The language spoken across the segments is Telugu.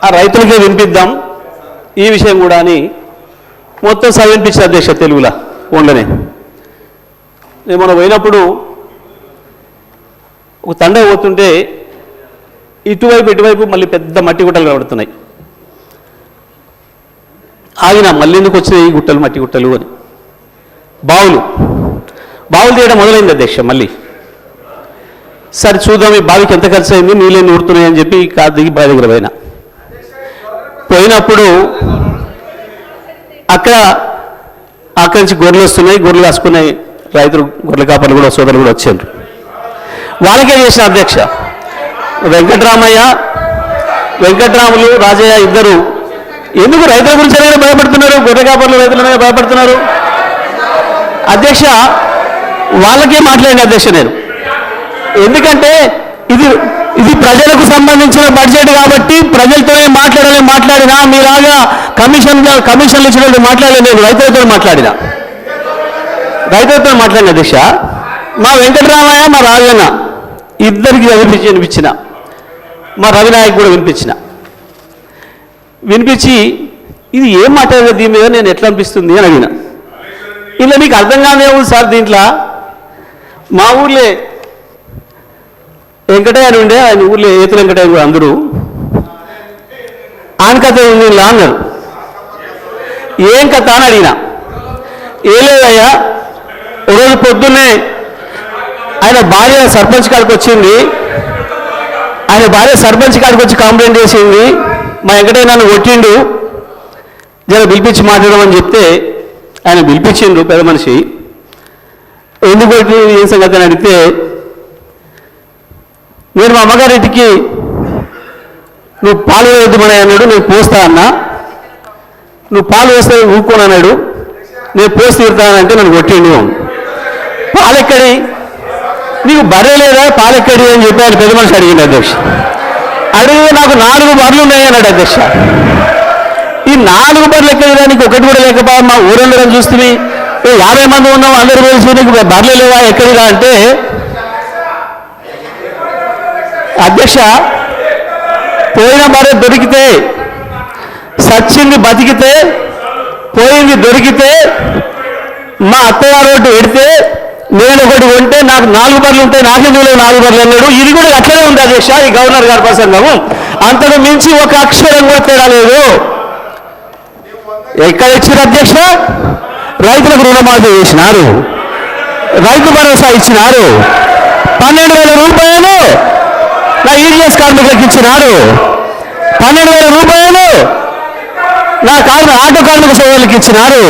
ఆ రైతులకే వినిపిద్దాం ఈ విషయం కూడా అని మొత్తం వినిపించిన అధ్యక్ష తెలుగులా ఉండనే. నేను మనం పోయినప్పుడు ఒక తండ పోతుంటే ఇటువైపు మళ్ళీ పెద్ద మట్టి గుట్టలు కనబడుతున్నాయి. ఆగిన మళ్ళీ ఎందుకు వచ్చినాయి ఈ గుట్టలు మట్టి గుట్టలు అని. బావులు తీయడం మొదలైంది అధ్యక్ష. మళ్ళీ సరే చూద్దాం ఈ బావికి ఎంత ఖర్చు అయింది, నీళ్ళని ఊరుతున్నాయని చెప్పి కారు దిగి బావి దగ్గర పోయినప్పుడు అక్కడి నుంచి గొర్రెలు వస్తున్నాయి. గొర్రెలు కాసుకున్నాయి రైతులు, గొర్రెల కాపర్లు కూడా సోదరులు కూడా వచ్చారు. వాళ్ళకే చేసిన అధ్యక్ష. వెంకట్రాములు రాజయ్య ఇద్దరు ఎందుకు రైతుల గురించి అలాగే భయపడుతున్నారు, గొర్రె కాపర్లు రైతులనే భయపడుతున్నారు అధ్యక్ష. వాళ్ళకే మాట్లాడిన అధ్యక్ష నేను. ఎందుకంటే ఇది ప్రజలకు సంబంధించిన బడ్జెట్ కాబట్టి ప్రజలతోనే మాట్లాడినా మీలాగా కమిషన్లు ఇచ్చినట్టు మాట్లాడలేదు. నేను రైతులతో మాట్లాడిన అధ్యక్ష. మా వెంకటరామయ్య మా రాజన్న ఇద్దరికి వినిపించిన, మా రవినాయక్ కూడా వినిపించి ఇది ఏం మాట్లాడేది దీని మీద నేను ఎట్లా అనిపిస్తుంది అని అడిగిన. ఇలా మీకు అర్థం కానే ఉంది సార్. దీంట్లో మా ఊర్లే వెంకటయ్య అని ఉండే, ఆయన ఊర్లో ఏతు వెంకటయ్య కూడా అందరూ ఆయన కథ ఉంది ఇలా అన్నారు. ఏం కథ అని అడిగిన. ఏం లేదయ్యా, ఒకరోజు పొద్దున్నే ఆయన భార్య సర్పంచ్ కాడికి వచ్చింది. ఆయన భార్య సర్పంచ్ కాడికి వచ్చి కంప్లైంట్ చేసింది, మా వెంకటయ్య నన్ను కొట్టిండు, జర పిలిపించి మాట్లాడమని చెప్తే ఆయన పిలిపించిండు పెద్ద మనిషి. ఎందుకు కొట్టి ఏం సంగతి అని అడిగితే, నేను మా అమ్మగారింటికి నువ్వు పాలు వేయద్దుమని అన్నాడు, నేను పోస్తా అన్నా. నువ్వు పాలు వేస్తే ఊరుకోను అన్నాడు, నేను పోసి తీరుతానంటే నన్ను కొట్టిండు. పాలెక్కడి, నీకు బర్రె లేదా పాలెక్కడి అని చెప్పి ఆయన పెద్ద మనిషి అడిగింది అధ్యక్ష. అడిగితే నాకు 4 బర్రెలు ఉన్నాయి అన్నాడు అధ్యక్ష. ఈ 4 బర్రెలు ఎక్కడిదా, నీకు ఒకటి కూడా లేకపో, మా ఊరందరం చూస్తుంది 50 మంది ఉన్నాం అందరూ కలిసి నీకు బర్రెలు లేవా ఎక్కడిదా అంటే, అధ్యక్ష పోయిన బర్రె దొరికితే సచ్చింది బతికితే పోయింది దొరికితే మా అత్తగారు ఒకటి పెడితే నేను ఒకటి కొంటే నాకు 4 బర్రెలు ఉంటాయి, నాకే నువ్వు 4 బర్రెలు అన్నాడు. ఇది కూడా అట్లనే ఉంది అధ్యక్ష ఈ గవర్నర్ గారి ప్రసంగము. అంతకు మించి ఒక అక్షరం కూడా తేడా లేదు. ఎక్కడ ఇచ్చారు అధ్యక్ష? రైతులకు రుణమాఫీ చేసినారు, రైతు భరోసా ఇచ్చినారు, 12,000 రూపాయలు నా ఈడిఎస్ కార్మికులకు ఇచ్చినారు, 12,000 రూపాయలు నా ఆటో కార్మిక సోదరులకు ఇచ్చినారు,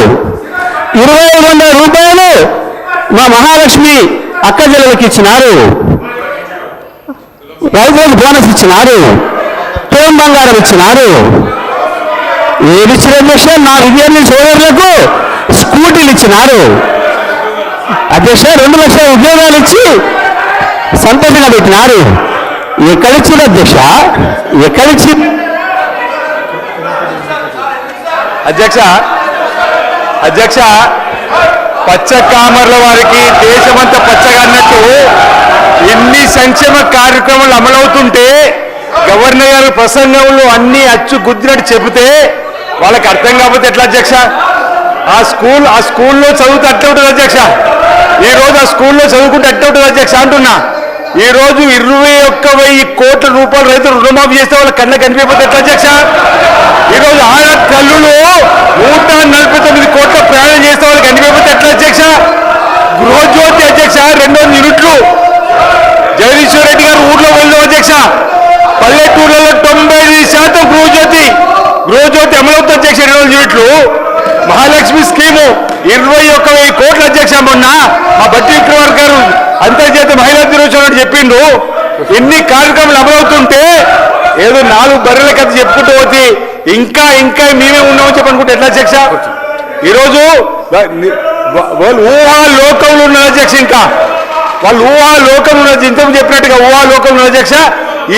2,500 రూపాయలు మా మహాలక్ష్మి అక్క చెల్లెలకు ఇచ్చినారు, రైతులకు బోనస్ ఇచ్చినారు, తోం బంగారం ఇచ్చినారు. ఏది ఇచ్చిన అధ్యక్ష? నా విద్యార్థి సోదరులకు స్కూటీలు ఇచ్చినారు అధ్యక్ష. 2 లక్షల ఉద్యోగాలు ఇచ్చి సంతోషంగా పెట్టినారు. ఎక్కడిచ్చింది అధ్యక్ష? ఎక్కడిచ్చి అధ్యక్ష పచ్చ కామర్ల వారికి దేశమంతా పచ్చగా అన్నట్టు ఎన్ని సంక్షేమ కార్యక్రమాలు అమలవుతుంటే గవర్నర్ గారి ప్రసంగంలో అన్ని అచ్చు గుద్దినట్టు చెబితే వాళ్ళకి అర్థం కాకపోతే ఎట్లా అధ్యక్ష? ఆ స్కూల్లో చదువుతూ అట్టే ఉంటుంది అధ్యక్ష. ఈరోజు ఆ స్కూల్లో చదువుకుంటే అట్టే ఉంటుంది అధ్యక్ష అంటున్నా. ఈరోజు 21,000 కోట్ల రూపాయలు రైతులు రుణమాఫీ చేస్తే వాళ్ళ కళ్ళ కనిపించకపోతే ఎట్లా అధ్యక్ష? ఈరోజు ఆడ కళ్ళులో 149 కోట్ల ప్రయాణం చేస్తే వాళ్ళు కనిపించకపోతే ఎట్లా అధ్యక్ష? గృహజ్యోతి అధ్యక్ష 200 యూనిట్లు జగదీశ్వర్ రెడ్డి గారు ఊర్లో వెళ్దాం అధ్యక్ష. పల్లెటూర్లలో 95% గృహజ్యోతి అమలవుతుంది అధ్యక్ష. 200 యూనిట్లు. మహాలక్ష్మి స్కీము 21,000 కోట్ల అధ్యక్ష. మొన్న మా బట్టి విక్రమార్ గారు అంతర్జాతీయ మహిళా దినోత్సవం చెప్పిండు. ఎన్ని కార్యక్రమాలు అమలవుతుంటే ఏదో 4 బర్రెల కథ చెప్పుకుంటూ పోతే ఇంకా మేమే ఉన్నామని చెప్పనుకుంటే ఎట్లా అధ్యక్ష? ఈరోజు వాళ్ళు ఊహాలోకంలో ఉన్నారు అధ్యక్ష. ఇంకా వాళ్ళు ఊహాలోకంలో ఉన్నది ఇంతకు చెప్పినట్టుగా ఊహాలోకంలో అధ్యక్ష.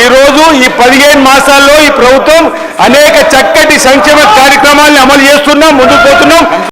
ఈరోజు ఈ 15 మాసాల్లో ఈ ప్రభుత్వం అనేక చక్కటి సంక్షేమ కార్యక్రమాలను అమలు చేస్తున్నాం, ముందుకు పోతున్నాం.